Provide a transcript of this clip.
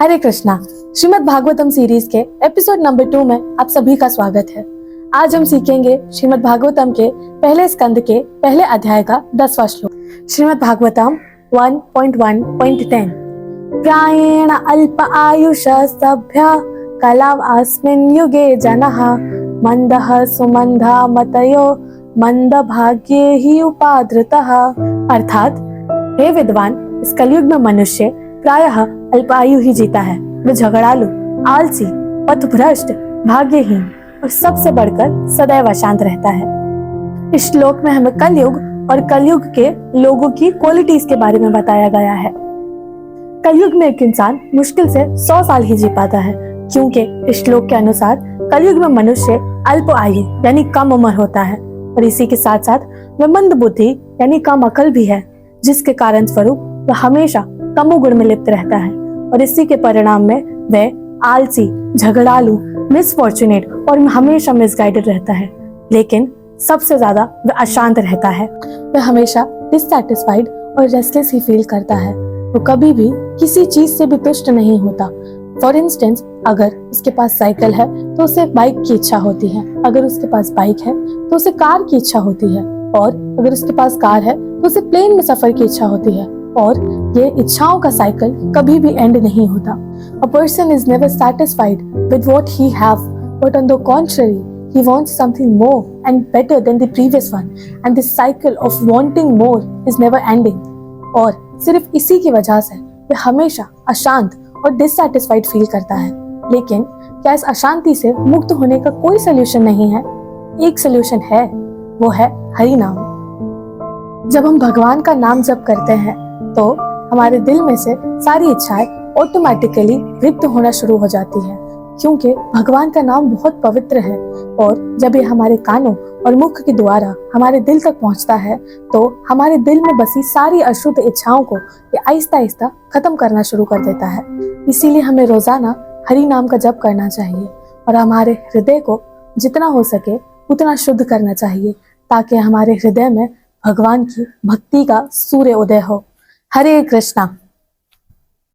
हरे Krishna. Shrimad Bhagavatam series के episode number 2 में आप सभी का स्वागत है। आज हम सीखेंगे श्रीमद् भागवतम के पहले स्कंद के पहले अध्याय का 10वां श्लोक। श्रीमद् भागवतम 1.1.10 प्रायेण अल्प आयुष सभ्य कलाव अस्मिन् युगे जनः मंदः सुमंधा मतयो मंद भाग्ये ही उपाधृतः। अर्थात हे विद्वान, इस कलयुग में मनुष्य प्रायः अल्पायु ही जीता है। वह झगड़ालू, आलसी, पथभ्रष्ट, भाग्यहीन और सबसे बढ़कर सदैव अशांत रहता है। इस श्लोक में हमें कलयुग और कलयुग के लोगों की क्वालिटीज के बारे में बताया गया है। कलयुग में एक इंसान मुश्किल से 100 साल ही जी पाता है, क्योंकि इस श्लोक के अनुसार कलयुग में मनुष्य अल्प आयु यानी कम उम्र होता है और इसी के साथ साथ वह मंद बुद्धि यानी कम अकल भी है, जिसके कारण स्वरूप वह हमेशा तमोगुण में लिप्त रहता है और इसी के परिणाम में वह आलसी, झगड़ालू, मिसफॉर्चुनेट और हमेशा मिसगाइडेड रहता है। लेकिन सबसे ज्यादा वह अशांत रहता है। वह हमेशा डिससैटिस्फाइड और रेस्टलेस ही फील करता है। वो कभी भी किसी चीज से भी तुष्ट नहीं होता। फॉर इंस्टेंस, अगर उसके पास साइकिल है तो उसे बाइक की इच्छा होती है, अगर उसके पास बाइक है तो उसे कार की इच्छा होती है, और अगर उसके पास कार है तो उसे प्लेन में सफर की इच्छा होती है। और ये इच्छाओं का साइकिल कभी भी एंड नहीं होता। A person is never satisfied with what he have, but on the contrary, he wants something more and better than the previous one, and this cycle of wanting more is never ending. और सिर्फ इसी की वजह से वह हमेशा अशांत और डिससैटिस्फाइड फील करता है। लेकिन क्या इस अशांति से मुक्त होने का कोई सोल्यूशन नहीं है? एक सोल्यूशन है, वो है हरि नाम। जब हम भगवान का नाम जप करते हैं तो हमारे दिल में से सारी इच्छाएं ऑटोमेटिकली रिक्त होना शुरू हो जाती है, क्योंकि भगवान का नाम बहुत पवित्र है। और जब ये हमारे कानों और मुख के द्वारा हमारे दिल तक पहुंचता है तो हमारे दिल में बसी सारी अशुद्ध इच्छाओं को ये आहिस्ता आहिस्ता खत्म करना शुरू कर देता है। इसीलिए हमें रोजाना हरि नाम का जप करना चाहिए और हमारे हृदय को जितना हो सके उतना शुद्ध करना चाहिए, ताकि हमारे हृदय में भगवान की भक्ति का सूर्य उदय हो। हरे कृष्णा।